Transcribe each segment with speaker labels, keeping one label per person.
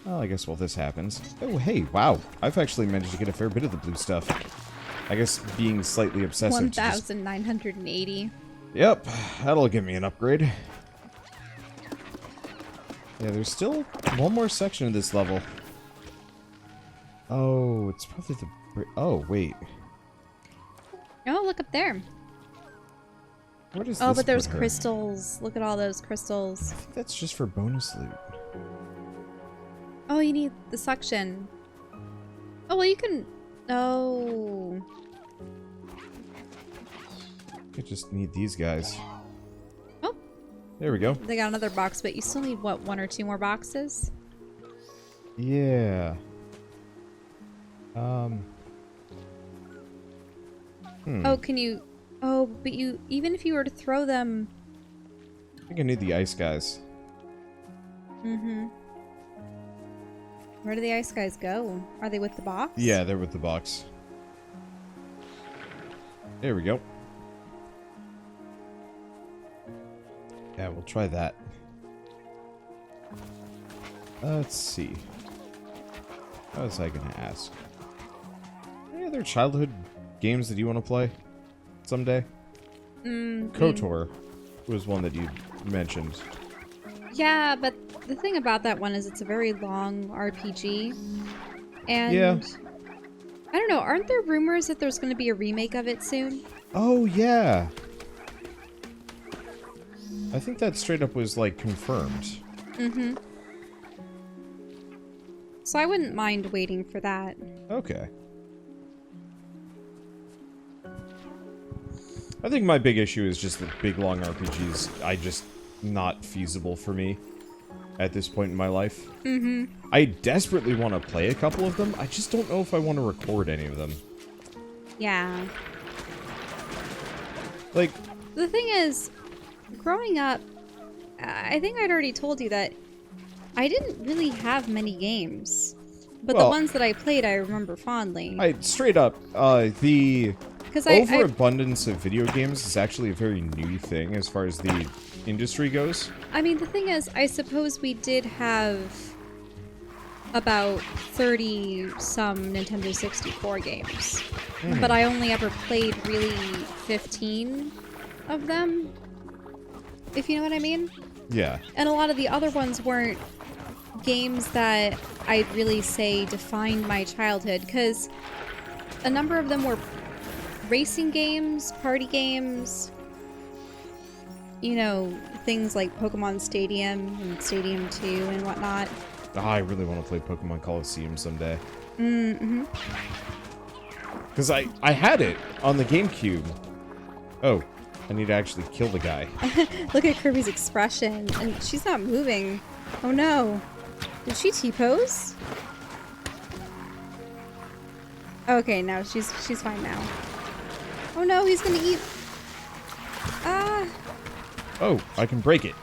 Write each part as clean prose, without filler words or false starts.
Speaker 1: Well, I guess while this happens... Oh, hey, wow. I've actually managed to get a fair bit of the blue stuff. I guess being slightly obsessive...
Speaker 2: 1,980.
Speaker 1: Yep, that'll give me an upgrade. Yeah, there's still one more section of this level. Oh, it's probably the... Oh, wait.
Speaker 2: Oh, look up there.
Speaker 1: Where does
Speaker 2: Oh,
Speaker 1: this
Speaker 2: but there's
Speaker 1: put her?
Speaker 2: crystals. Look at all those crystals.
Speaker 1: I think that's just for bonus loot.
Speaker 2: Oh, you need the suction. Oh, well, you can... Oh.
Speaker 1: I just need these guys.
Speaker 2: Oh.
Speaker 1: There we go.
Speaker 2: They got another box, but you still need, what, 1 or 2 more boxes?
Speaker 1: Yeah.
Speaker 2: Oh, can you... Oh, but you... Even if you were to throw them...
Speaker 1: I think I need the ice guys.
Speaker 2: Mm-hmm. Where do the ice guys go? Are they with the box?
Speaker 1: Yeah, they're with the box. There we go. Yeah, we'll try that. Let's see. What was I gonna ask? Any other childhood games that you want to play someday? KOTOR was one that you mentioned.
Speaker 2: Yeah, but the thing about that one is it's a very long RPG. And...
Speaker 1: Yeah.
Speaker 2: I don't know, aren't there rumors that there's going to be a remake of it soon?
Speaker 1: Oh, yeah. I think that straight up was, like, confirmed.
Speaker 2: Mm-hmm. So I wouldn't mind waiting for that.
Speaker 1: Okay. I think my big issue is just that big, long RPGs, not feasible for me at this point in my life.
Speaker 2: Mm-hmm.
Speaker 1: I desperately want to play a couple of them. I just don't know if I want to record any of them.
Speaker 2: Yeah.
Speaker 1: Like...
Speaker 2: The thing is, growing up, I think I'd already told you that I didn't really have many games. But
Speaker 1: well,
Speaker 2: the ones that I played, I remember fondly.
Speaker 1: Straight up, the
Speaker 2: Because
Speaker 1: overabundance of video games is actually a very new thing as far as the industry goes.
Speaker 2: I mean, the thing is, I suppose we did have about 30-some Nintendo 64 games. But I only ever played really 15 of them, if you know what I mean.
Speaker 1: Yeah.
Speaker 2: And a lot of the other ones weren't games that I'd really say defined my childhood, because a number of them were racing games, party games, you know, things like Pokemon Stadium and Stadium 2 and whatnot.
Speaker 1: Oh, I really want to play Pokemon Coliseum someday.
Speaker 2: Mm-hmm.
Speaker 1: Because I had it on the GameCube. Oh, I need to actually kill the guy.
Speaker 2: Look at Kirby's expression, and she's not moving. Oh no. Did she T-pose? Okay, no, she's fine now. Oh no, he's gonna eat... Ah!
Speaker 1: Oh, I can break it.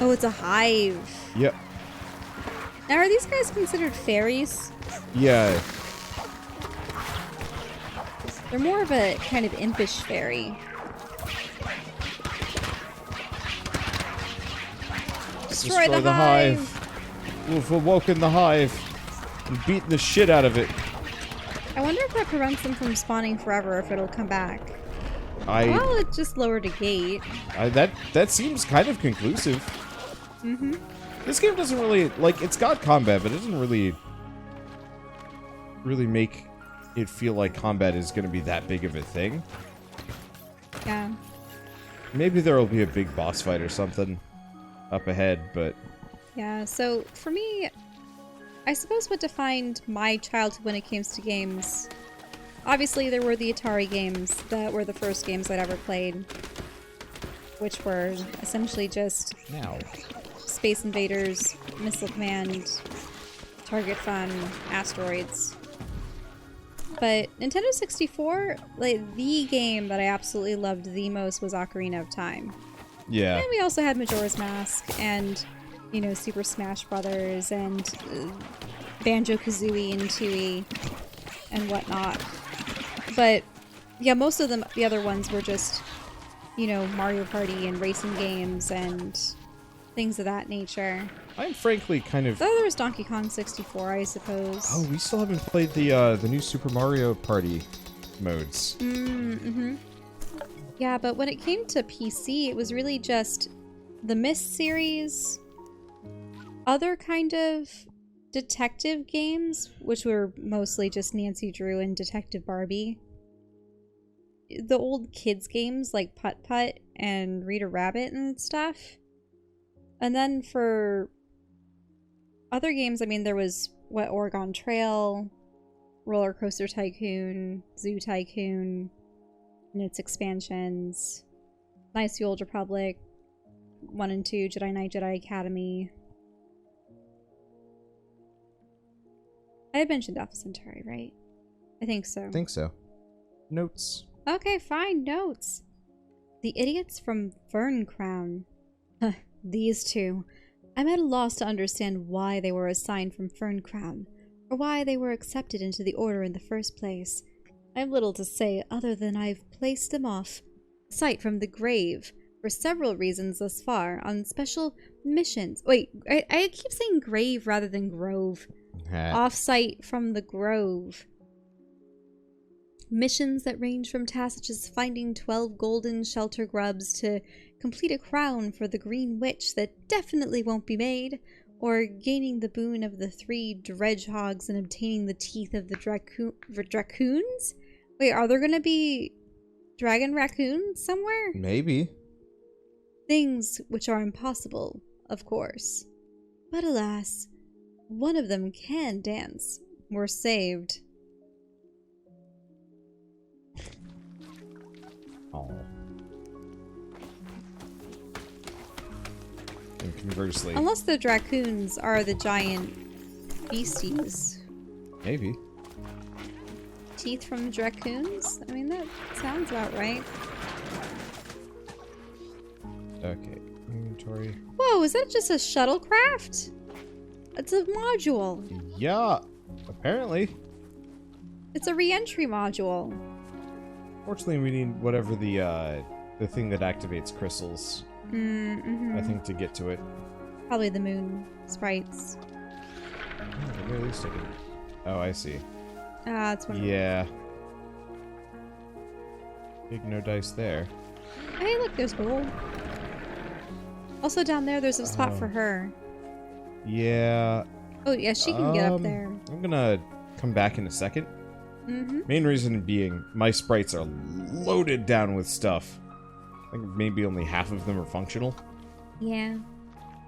Speaker 2: Oh, it's a hive.
Speaker 1: Yep.
Speaker 2: Now, are these guys considered fairies?
Speaker 1: Yeah.
Speaker 2: They're more of a kind of impish fairy. Destroy the hive!
Speaker 1: We've awoken the hive and beaten the shit out of it.
Speaker 2: I wonder if that prevents them from spawning forever, if it'll come back.
Speaker 1: Well,
Speaker 2: it just lowered a gate.
Speaker 1: That seems kind of conclusive.
Speaker 2: Mm-hmm.
Speaker 1: This game doesn't really, like, it's got combat, but it doesn't really make it feel like combat is going to be that big of a thing.
Speaker 2: Yeah.
Speaker 1: Maybe there will be a big boss fight or something up ahead, but...
Speaker 2: Yeah, so for me, I suppose what defined my childhood when it came to games, obviously there were the Atari games that were the first games I'd ever played, which were essentially just Space Invaders, Missile Command, Target Fun, Asteroids. But Nintendo 64, like, the game that I absolutely loved the most was Ocarina of Time.
Speaker 1: Yeah.
Speaker 2: And we also had Majora's Mask and, you know, Super Smash Brothers and Banjo-Kazooie and Tooie and whatnot. But, yeah, most of them, the other ones were just, you know, Mario Party and racing games and things of that nature.
Speaker 1: I'm frankly kind of...
Speaker 2: Oh, there's Donkey Kong 64, I suppose.
Speaker 1: Oh, we still haven't played the new Super Mario Party modes.
Speaker 2: Mm-hmm. Yeah, but when it came to PC, it was really just the Myst series, other kind of detective games, which were mostly just Nancy Drew and Detective Barbie. The old kids games like Putt Putt and Rita Rabbit and stuff. And then for other games, I mean, there was, Oregon Trail, Roller Coaster Tycoon, Zoo Tycoon, and its expansions, Knights of the Old Republic, 1 and 2, Jedi Knight, Jedi Academy. I had mentioned Alpha Centauri, right? I think so.
Speaker 1: I think so. Notes.
Speaker 2: Okay, fine, notes. The idiots from Fern Crown. These two. I'm at a loss to understand why they were assigned from Fern Crown, or why they were accepted into the Order in the first place. I have little to say other than I've placed them off sight from the grave for several reasons thus far on special missions. Wait, I keep saying grave rather than grove. Off-site from the grove. Missions that range from tasks such as finding 12 golden shelter grubs to complete a crown for the green witch that definitely won't be made, or gaining the boon of the 3 dredgehogs and obtaining the teeth of the raccoons? Wait, are there gonna be dragon raccoons somewhere?
Speaker 1: Maybe.
Speaker 2: Things which are impossible, of course. But alas, one of them can dance. We're saved.
Speaker 1: Oh. And conversely...
Speaker 2: Unless the raccoons are the giant beasties.
Speaker 1: Maybe.
Speaker 2: Teeth from the raccoons? I mean, that sounds about right.
Speaker 1: Okay. Inventory.
Speaker 2: Whoa, is that just a shuttlecraft? It's a module.
Speaker 1: Yeah, apparently.
Speaker 2: It's a re-entry module.
Speaker 1: Fortunately, we need whatever the thing that activates crystals. I think to get to it.
Speaker 2: Probably the moon sprites.
Speaker 1: Oh, at the very least I can... Oh, I see.
Speaker 2: Ah, that's one.
Speaker 1: Yeah. Big no dice there.
Speaker 2: Hey, look, there's gold. Also down there, there's a spot for her.
Speaker 1: Yeah.
Speaker 2: Oh, yeah, she can get up there.
Speaker 1: I'm gonna come back in a second. Main reason being, my sprites are loaded down with stuff. I think maybe only half of them are functional.
Speaker 2: Yeah.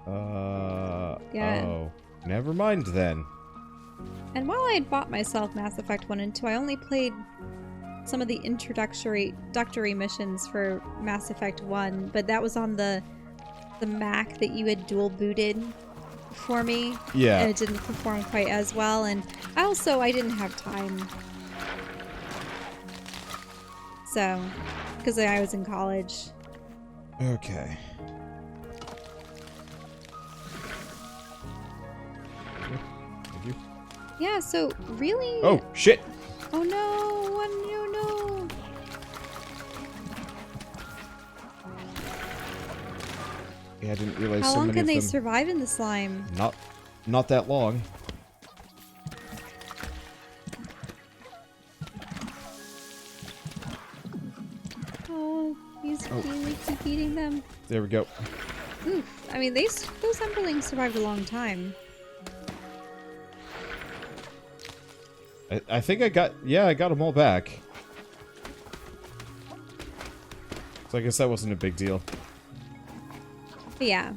Speaker 1: Yeah. Oh. Never mind then.
Speaker 2: And while I had bought myself Mass Effect 1 and 2, I only played some of the introductory missions for Mass Effect 1, but that was on the Mac that you had dual booted for me.
Speaker 1: Yeah.
Speaker 2: And it didn't perform quite as well, and I didn't have time. So, because I was in college.
Speaker 1: Okay. Thank you.
Speaker 2: Yeah, so really...
Speaker 1: Oh, shit!
Speaker 2: Oh no! Oh no, no!
Speaker 1: Yeah, I didn't realize
Speaker 2: How
Speaker 1: so
Speaker 2: long
Speaker 1: many
Speaker 2: can
Speaker 1: of
Speaker 2: they
Speaker 1: them...
Speaker 2: survive in the slime?
Speaker 1: Not that long.
Speaker 2: Oh, he's really keep eating them.
Speaker 1: There we go.
Speaker 2: Oof. I mean, those Emberlings survived a long time.
Speaker 1: I think I got them all back. So I guess that wasn't a big deal.
Speaker 2: But yeah.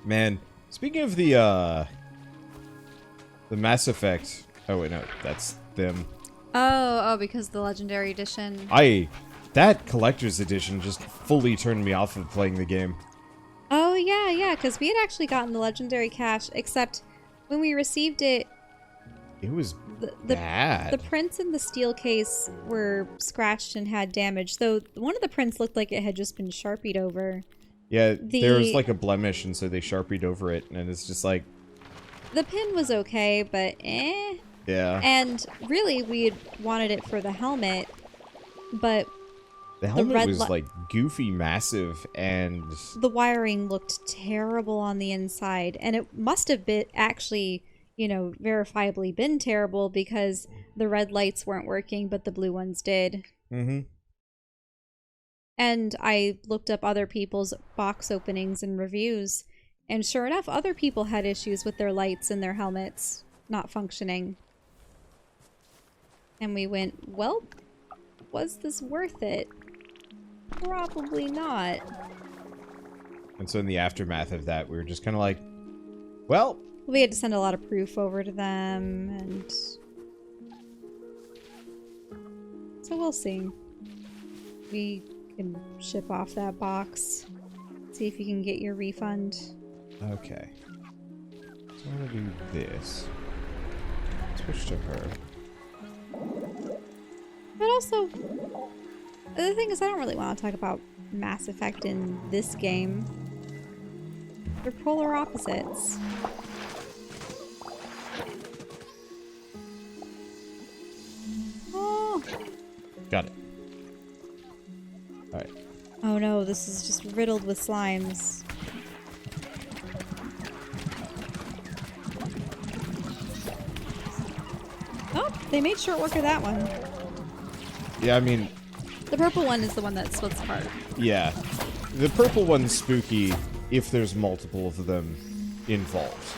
Speaker 1: Man, speaking of the Mass Effect... Oh wait, no, that's them.
Speaker 2: Oh, because the Legendary Edition.
Speaker 1: That Collector's Edition just fully turned me off of playing the game.
Speaker 2: Oh, yeah, because we had actually gotten the Legendary Cache, except when we received it...
Speaker 1: It was bad.
Speaker 2: The prints in the steel case were scratched and had damage, though one of the prints looked like it had just been Sharpied over.
Speaker 1: Yeah, there was like a blemish, and so they Sharpied over it, and it's just like...
Speaker 2: The pin was okay, but eh.
Speaker 1: Yeah.
Speaker 2: And really, we had wanted it for the helmet, but
Speaker 1: The helmet was like goofy, massive, and
Speaker 2: the wiring looked terrible on the inside, and it must have been actually, you know, verifiably been terrible because the red lights weren't working, but the blue ones did.
Speaker 1: Mm-hmm.
Speaker 2: And I looked up other people's box openings and reviews, and sure enough, other people had issues with their lights and their helmets not functioning. And we went, well, was this worth it? Probably not.
Speaker 1: And so in the aftermath of that, we were just kind of like, well...
Speaker 2: We had to send a lot of proof over to them, and... So we'll see. We can ship off that box. See if you can get your refund.
Speaker 1: Okay. So I'm gonna do this. Switch to her.
Speaker 2: But also... The thing is, I don't really want to talk about Mass Effect in this game. They're polar opposites. Oh!
Speaker 1: Got it. Alright.
Speaker 2: Oh no, this is just riddled with slimes. Oh, they made short work of that one.
Speaker 1: Yeah, I mean...
Speaker 2: The purple one is the one that splits apart.
Speaker 1: Yeah. The purple one's spooky if there's multiple of them involved.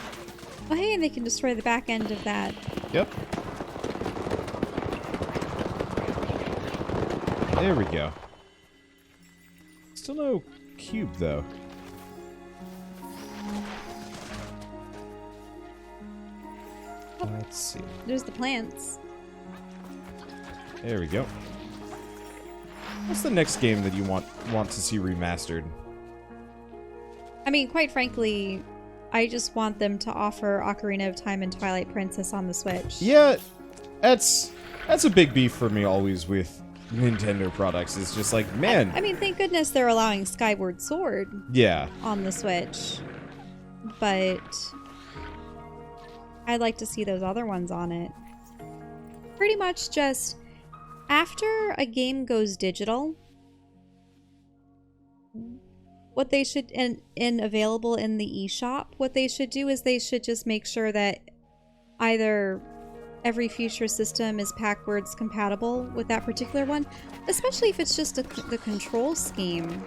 Speaker 2: Oh hey, and they can destroy the back end of that.
Speaker 1: Yep. There we go. Still no cube, though. Let's see.
Speaker 2: There's the plants.
Speaker 1: There we go. What's the next game that you want to see remastered?
Speaker 2: I mean, quite frankly, I just want them to offer Ocarina of Time and Twilight Princess on the Switch.
Speaker 1: Yeah, that's a big beef for me always with Nintendo products. It's just like, man.
Speaker 2: I mean, thank goodness they're allowing Skyward Sword.
Speaker 1: Yeah.
Speaker 2: On the Switch, but I'd like to see those other ones on it. Pretty much just after a game goes digital, what they should, and available in the eShop, what they should do is they should just make sure that either every future system is backwards compatible with that particular one, especially if it's just the control scheme.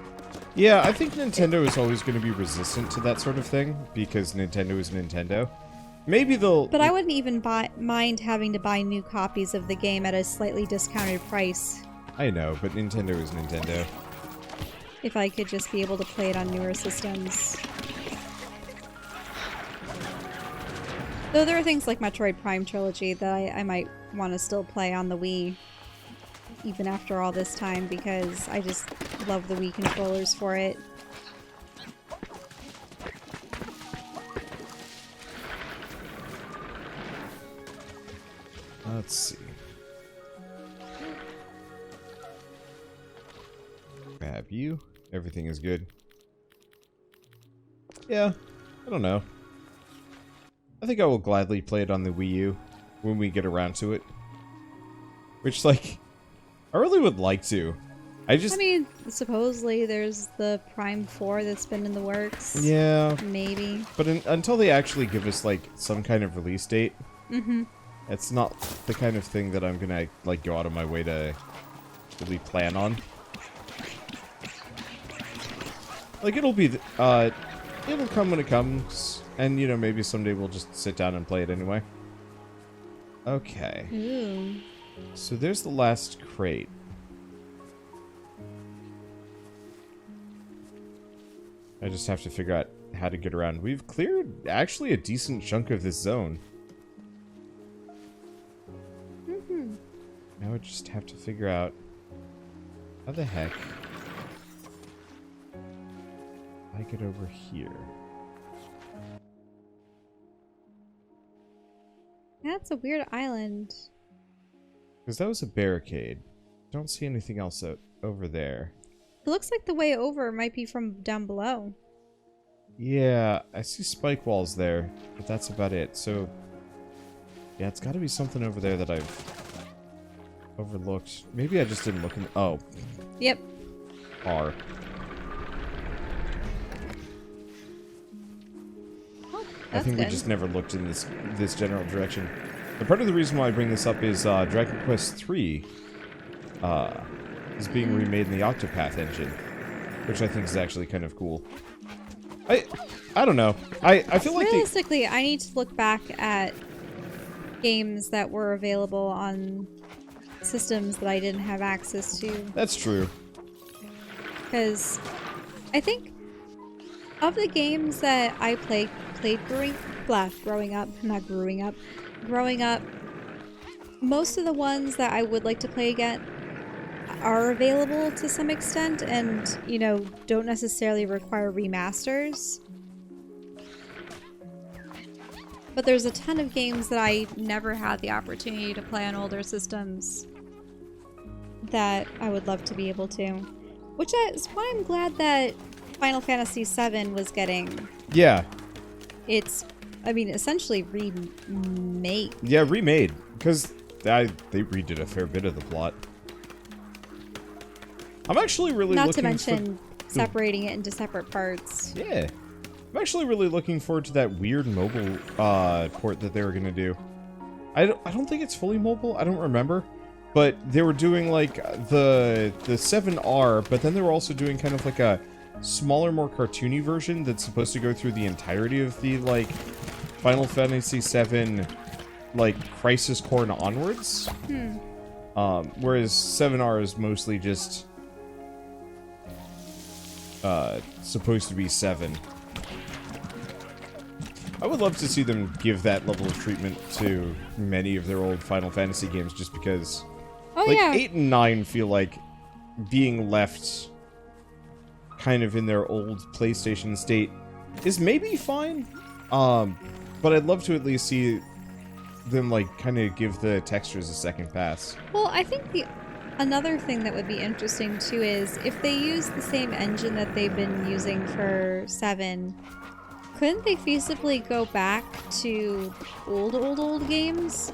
Speaker 1: Yeah, I think Nintendo is always going to be resistant to that sort of thing because Nintendo is Nintendo. Maybe they'll...
Speaker 2: But I wouldn't even mind having to buy new copies of the game at a slightly discounted price.
Speaker 1: I know, but Nintendo is Nintendo.
Speaker 2: If I could just be able to play it on newer systems. Though there are things like Metroid Prime Trilogy that I might want to still play on the Wii. Even after all this time, because I just love the Wii controllers for it.
Speaker 1: Let's see. Grab you. Everything is good. Yeah, I don't know. I think I will gladly play it on the Wii U when we get around to it. Which, like, I really would like to. I
Speaker 2: mean, supposedly there's the Prime 4 that's been in the works.
Speaker 1: Yeah.
Speaker 2: Maybe.
Speaker 1: But until they actually give us, like, some kind of release date, it's not the kind of thing that I'm gonna, like, go out of my way to really plan on. Like, it'll be, it'll come when it comes, and, you know, maybe someday we'll just sit down and play it anyway. Okay.
Speaker 2: Ooh.
Speaker 1: So there's the last crate. I just have to figure out how to get around. We've cleared, actually, a decent chunk of this zone. Now I just have to figure out how the heck I get over here.
Speaker 2: That's a weird island.
Speaker 1: Because that was a barricade. Don't see anything else over there.
Speaker 2: It looks like the way over might be from down below.
Speaker 1: Yeah, I see spike walls there, but that's about it. So, yeah, it's got to be something over there that I've overlooked. Maybe I just didn't look in... Oh.
Speaker 2: Yep.
Speaker 1: R.
Speaker 2: Oh,
Speaker 1: I think
Speaker 2: good.
Speaker 1: we just never looked in this general direction. But part of the reason why I bring this up is Dragon Quest III is being remade in the Octopath engine, which I think is actually kind of cool. I don't know. I feel like
Speaker 2: realistically, I need to look back at games that were available on systems that I didn't have access to.
Speaker 1: That's true.
Speaker 2: Because I think of the games that I played growing up, most of the ones that I would like to play again are available to some extent and, you know, don't necessarily require remasters. But there's a ton of games that I never had the opportunity to play on older systems that I would love to be able to. Which is why I'm glad that Final Fantasy VII was getting...
Speaker 1: Yeah.
Speaker 2: It's, I mean, essentially remade.
Speaker 1: Yeah, remade. Because they redid a fair bit of the plot. I'm actually really
Speaker 2: Not
Speaker 1: looking
Speaker 2: to mention separating it into separate parts.
Speaker 1: Yeah. I'm actually really looking forward to that weird mobile port that they were going to do. I don't think it's fully mobile. I don't remember. But they were doing, like, the 7R, but then they were also doing kind of like a smaller, more cartoony version that's supposed to go through the entirety of the, like, Final Fantasy VII, like, Crisis Core and onwards. Whereas 7R is mostly just supposed to be 7. I would love to see them give that level of treatment to many of their old Final Fantasy games, just because, like, 8 and 9 feel like being left kind of in their old PlayStation state is maybe fine, but I'd love to at least see them, like, kind of give the textures a second pass.
Speaker 2: Well, I think another thing that would be interesting too is if they use the same engine that they've been using for 7, couldn't they feasibly go back to old games?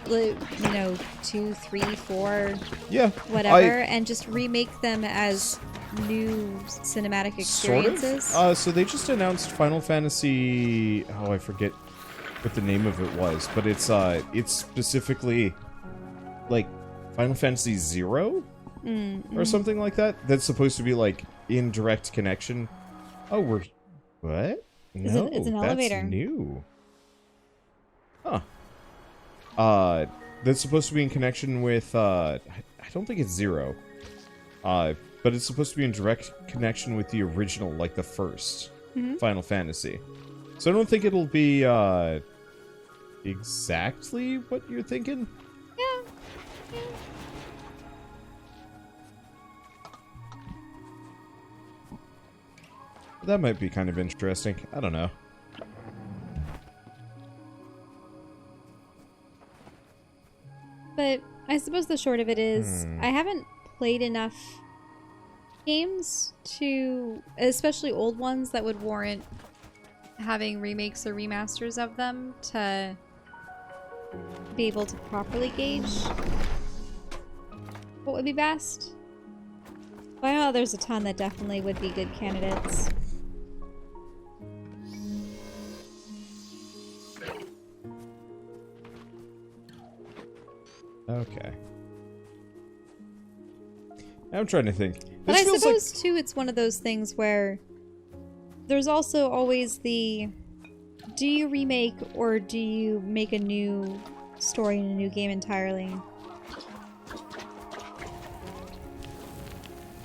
Speaker 2: Like, you know, 2, 3, 4,
Speaker 1: yeah,
Speaker 2: whatever, and just remake them as new cinematic experiences?
Speaker 1: Sort of. So they just announced Final Fantasy... Oh, I forget what the name of it was, but it's specifically, like, Final Fantasy 0? Or something like that? That's supposed to be, like, in direct connection. Oh, we're... What? No,
Speaker 2: it's an elevator.
Speaker 1: That's new. Huh. That's supposed to be in connection with, I don't think it's 0. But it's supposed to be in direct connection with the original, like the first Final Fantasy. So I don't think it'll be, exactly what you're thinking.
Speaker 2: Yeah.
Speaker 1: That might be kind of interesting. I don't know.
Speaker 2: But I suppose the short of it is, I haven't played enough games to, especially old ones that would warrant having remakes or remasters of them to be able to properly gauge what would be best. But I know there's a ton that definitely would be good candidates.
Speaker 1: Okay. I'm trying to think.
Speaker 2: But I suppose, too, it's one of those things where there's also always the, do you remake or do you make a new story in a new game entirely?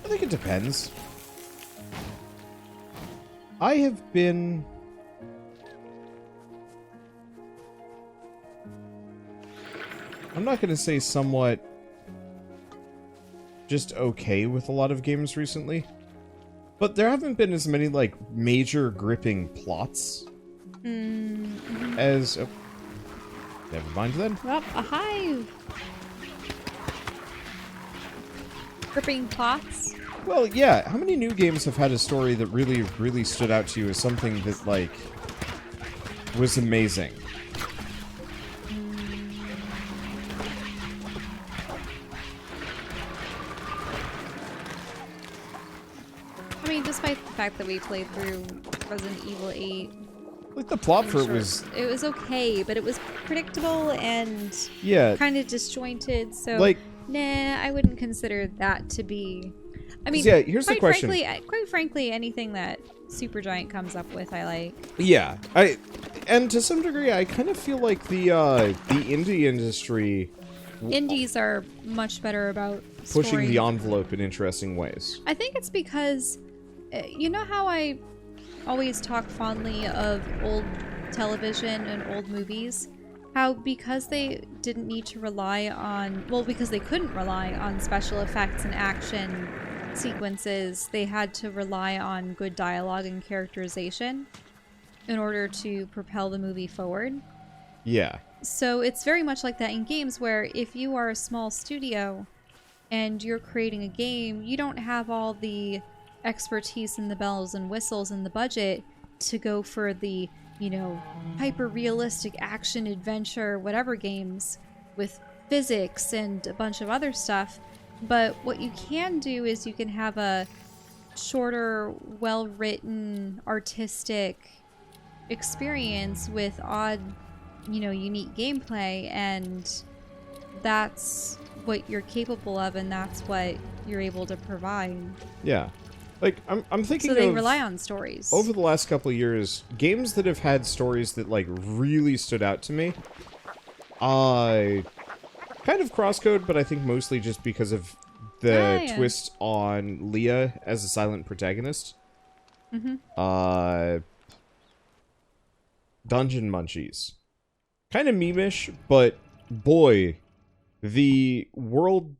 Speaker 1: I think it depends. I have been... I'm not going to say somewhat just okay with a lot of games recently, but there haven't been as many, like, major gripping plots as... Oh, never mind then.
Speaker 2: Well, a hive! Gripping plots?
Speaker 1: Well, yeah, how many new games have had a story that really, really stood out to you as something that, like, was amazing?
Speaker 2: despite the fact that we played through Resident Evil 8,
Speaker 1: Like, the plot for it
Speaker 2: was okay, but it was predictable and kind of disjointed, so
Speaker 1: like,
Speaker 2: nah, I wouldn't consider that to be... I mean,
Speaker 1: yeah, here's the question.
Speaker 2: Quite frankly, anything that Supergiant comes up with, I like.
Speaker 1: Yeah, and to some degree, I kind of feel like the indie industry...
Speaker 2: Indies are much better about
Speaker 1: pushing
Speaker 2: story.
Speaker 1: the envelope in interesting ways.
Speaker 2: I think it's because, you know how I always talk fondly of old television and old movies? How because they didn't need to rely on, well, because they couldn't rely on special effects and action sequences, they had to rely on good dialogue and characterization in order to propel the movie forward.
Speaker 1: Yeah.
Speaker 2: So it's very much like that in games, where if you are a small studio and you're creating a game, you don't have all the expertise and the bells and whistles and the budget to go for the, you know, hyper-realistic action, adventure, whatever games with physics and a bunch of other stuff. But what you can do is you can have a shorter, well-written, artistic experience with odd, you know, unique gameplay, and that's what you're capable of, and that's what you're able to provide.
Speaker 1: Yeah. Like, I'm thinking
Speaker 2: so they rely on stories.
Speaker 1: Over the last couple of years, games that have had stories that, like, really stood out to me, kind of crosscode, but I think mostly just because of the twist on Leah as a silent protagonist.
Speaker 2: Mm-hmm.
Speaker 1: Dungeon Munchies. Kind of meme-ish, but boy, the world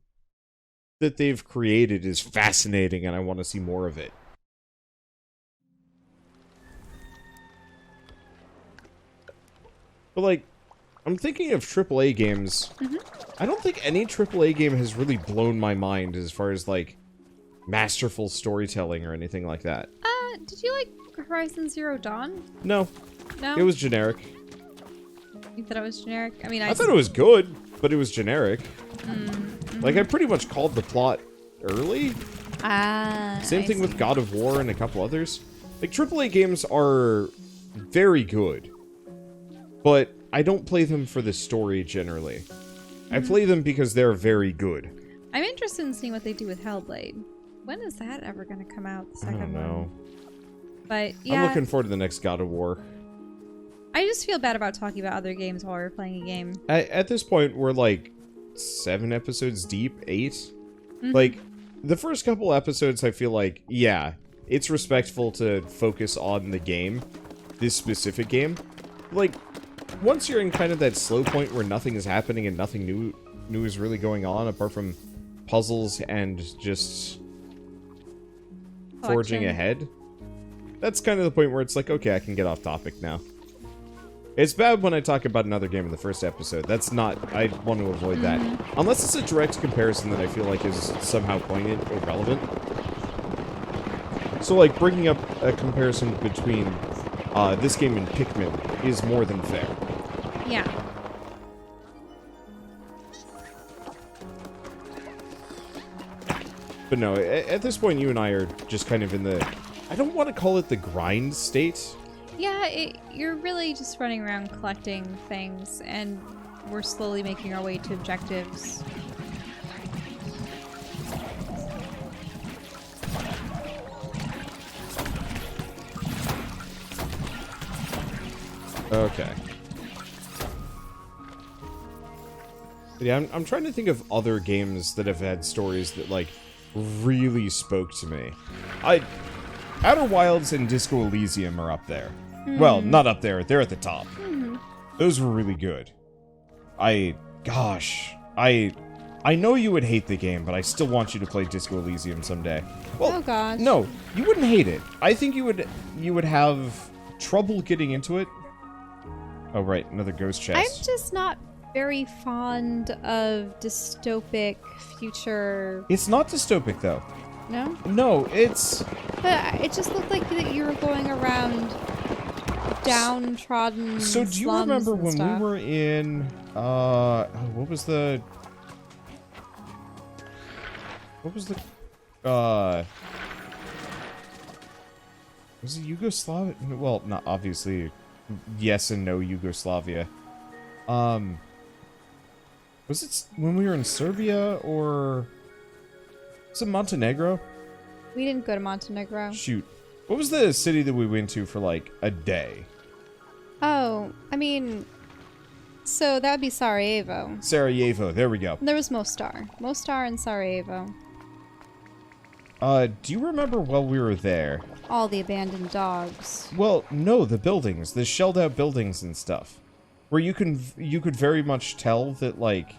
Speaker 1: that they've created is fascinating, and I want to see more of it. But, like, I'm thinking of AAA games. I don't think any AAA game has really blown my mind as far as, like, masterful storytelling or anything like that.
Speaker 2: Did you like Horizon Zero Dawn?
Speaker 1: No.
Speaker 2: No?
Speaker 1: It was generic.
Speaker 2: You thought it was generic? I mean,
Speaker 1: I thought it was good, but it was generic. Like, I pretty much called the plot early. Same thing with God of War and a couple others. Like, AAA games are very good, but I don't play them for the story generally. I play them because they're very good.
Speaker 2: I'm interested in seeing what they do with Hellblade. When is that ever going to come out, the second
Speaker 1: I don't know.
Speaker 2: one? But, yeah.
Speaker 1: I'm looking forward to the next God of War.
Speaker 2: I just feel bad about talking about other games while we're playing a game.
Speaker 1: At this point, we're like 7 episodes deep, 8. Like, the first couple episodes, I feel like, yeah, it's respectful to focus on the game, this specific game. Like, once you're in kind of that slow point where nothing is happening and nothing new is really going on, apart from puzzles and just forging ahead, that's kind of the point where it's like, okay, I can get off topic now. It's bad when I talk about another game in the first episode. That's not... I want to avoid that. Unless it's a direct comparison that I feel like is somehow poignant or relevant. So, like, bringing up a comparison between this game and Pikmin is more than fair.
Speaker 2: Yeah.
Speaker 1: But no, at this point, you and I are just kind of in the... I don't want to call it the grind state.
Speaker 2: Yeah, you're really just running around collecting things, and we're slowly making our way to objectives.
Speaker 1: Okay. But yeah, I'm trying to think of other games that have had stories that, like, really spoke to me. Outer Wilds and Disco Elysium are up there. Well, not up there. They're at the top. Those were really good. Gosh. I know you would hate the game, but I still want you to play Disco Elysium someday. Well,
Speaker 2: oh gosh.
Speaker 1: No, you wouldn't hate it. I think you would have trouble getting into it. Oh, right. Another ghost chest.
Speaker 2: I'm just not very fond of dystopic future...
Speaker 1: It's not dystopic, though.
Speaker 2: No?
Speaker 1: No, it's...
Speaker 2: But it just looked like that you were going around downtrodden
Speaker 1: So do you remember when we were in... what was the... Was it Yugoslavia? Well, not obviously. Yes and no Yugoslavia. Was it when we were in Serbia or was it Montenegro?
Speaker 2: We didn't go to Montenegro.
Speaker 1: Shoot. What was the city that we went to for like a day?
Speaker 2: Oh, I mean, so that would be Sarajevo.
Speaker 1: Sarajevo, there we go.
Speaker 2: There was Mostar. Mostar and Sarajevo.
Speaker 1: Do you remember while we were there?
Speaker 2: All the abandoned dogs.
Speaker 1: Well, no, the buildings, the shelled out buildings and stuff. Where you could very much tell that, like,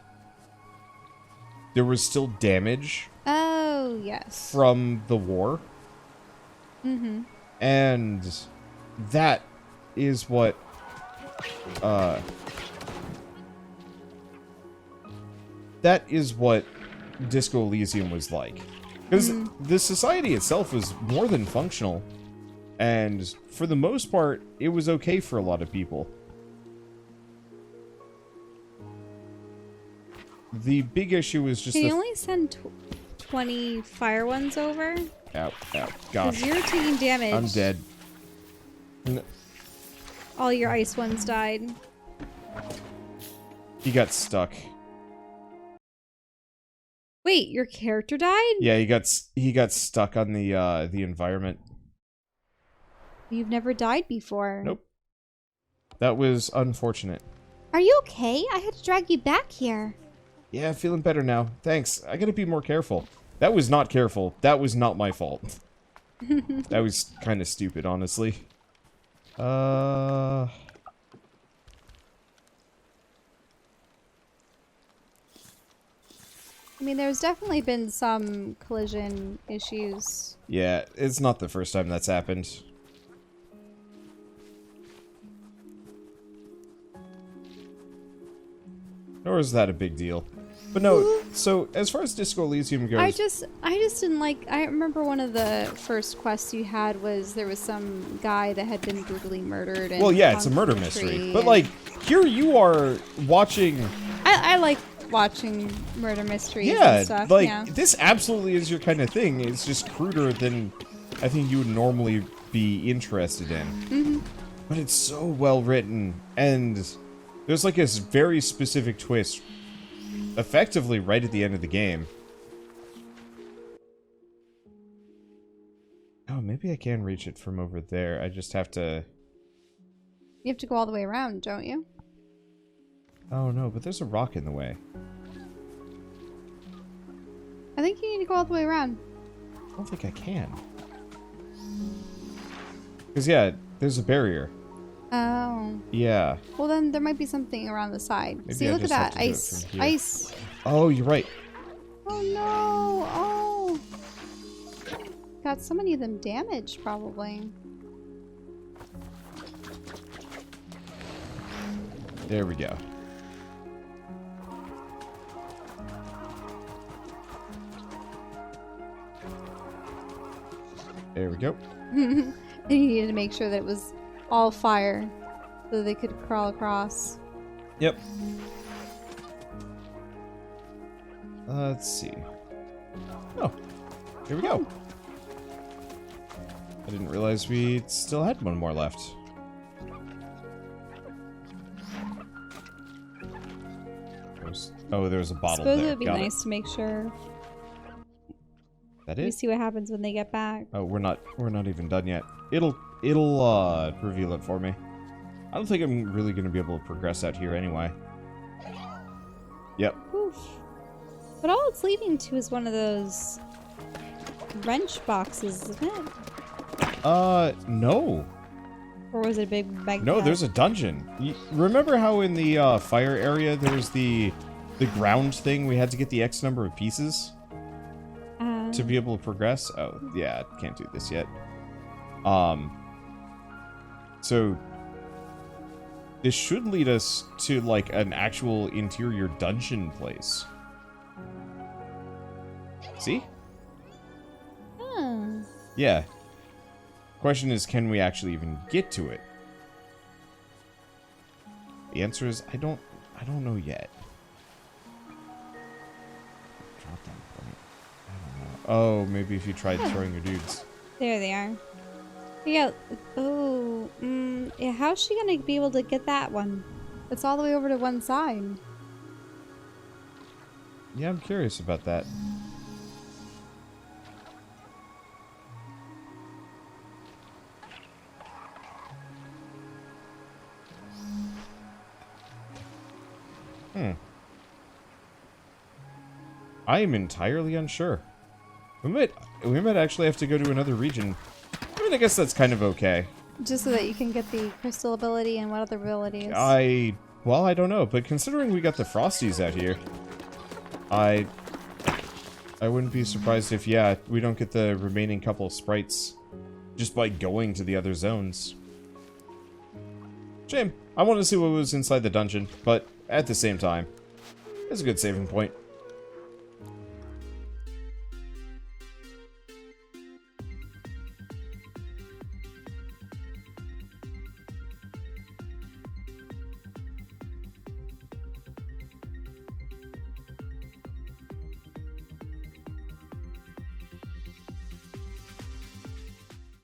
Speaker 1: there was still damage.
Speaker 2: Oh, yes.
Speaker 1: From the war.
Speaker 2: Mm-hmm.
Speaker 1: And that is what, that is what Disco Elysium was like. Because the society itself was more than functional. And for the most part, it was okay for a lot of people. The big issue was just
Speaker 2: Can you only send 20 fire ones over?
Speaker 1: Ow, ow,
Speaker 2: Because
Speaker 1: gosh.
Speaker 2: you're taking damage.
Speaker 1: I'm dead.
Speaker 2: All your ice ones died.
Speaker 1: He got stuck.
Speaker 2: Wait, your character died?
Speaker 1: Yeah, he got stuck on the environment.
Speaker 2: You've never died before.
Speaker 1: Nope. That was unfortunate.
Speaker 2: Are you okay? I had to drag you back here.
Speaker 1: Yeah, feeling better now. Thanks. I gotta be more careful. That was not careful. That was not my fault. That was kind of stupid, honestly. I
Speaker 2: mean, there's definitely been some collision issues.
Speaker 1: Yeah, it's not the first time that's happened. Nor is that a big deal. But no, so as far as Disco Elysium goes...
Speaker 2: I just didn't like... I remember one of the first quests you had was there was some guy that had been brutally murdered. And
Speaker 1: well, yeah, it's a murder mystery. But, like, here you are watching...
Speaker 2: I like watching murder mysteries
Speaker 1: yeah,
Speaker 2: and stuff.
Speaker 1: Like,
Speaker 2: yeah,
Speaker 1: this absolutely is your kind of thing. It's just cruder than I think you would normally be interested in.
Speaker 2: Mm-hmm.
Speaker 1: But it's so well written, and there's, like, this very specific twist effectively right at the end of the game. Oh, maybe I can reach it from over there. I just have to...
Speaker 2: You have to go all the way around, don't you?
Speaker 1: Oh, no, but there's a rock in the way.
Speaker 2: I think you need to go all the way around.
Speaker 1: I don't think I can. Because, yeah, there's a barrier.
Speaker 2: Oh.
Speaker 1: Yeah.
Speaker 2: Well, then there might be something around the side.
Speaker 1: Maybe
Speaker 2: See,
Speaker 1: I
Speaker 2: look at
Speaker 1: just have
Speaker 2: that.
Speaker 1: to do it
Speaker 2: Ice.
Speaker 1: from here.
Speaker 2: Ice.
Speaker 1: Oh, you're right.
Speaker 2: Oh, no. Oh. Got so many of them damaged, probably.
Speaker 1: There we go. There we go.
Speaker 2: And you needed to make sure that it was all fire so they could crawl across.
Speaker 1: Yep. Let's see. Oh, here we go. I didn't realize we still had one more left. Oh, there's a bottle
Speaker 2: I suppose
Speaker 1: there.
Speaker 2: it would be
Speaker 1: Got
Speaker 2: nice to make sure.
Speaker 1: That
Speaker 2: You
Speaker 1: it?
Speaker 2: see what happens when they get back.
Speaker 1: Oh, we're not even done yet. It'll reveal it for me. I don't think I'm really going to be able to progress out here anyway. Yep.
Speaker 2: Oof. But all it's leading to is one of those wrench boxes, isn't it?
Speaker 1: No.
Speaker 2: Or was it a big bag?
Speaker 1: No, there's a dungeon. Remember how in the fire area there's the ground thing we had to get the X number of pieces to be able to progress? Oh, yeah, can't do this yet. So this should lead us to like an actual interior dungeon place. See?
Speaker 2: Hmm.
Speaker 1: Yeah. Question is, can we actually even get to it? The answer is, I don't know yet. Drop down point. I don't know. Oh, maybe if you tried throwing your dudes.
Speaker 2: There they are. Yeah. Oh. Yeah, how's she gonna be able to get that one? It's all the way over to one side.
Speaker 1: Yeah, I'm curious about that. I am entirely unsure. We might actually have to go to another region. I mean, I guess that's kind of okay.
Speaker 2: Just so that you can get the crystal ability and what other abilities?
Speaker 1: Well, I don't know, but considering we got the Frosties out here, I wouldn't be surprised if, yeah, we don't get the remaining couple sprites just by going to the other zones. Shame. I wanted to see what was inside the dungeon, but at the same time, it's a good saving point.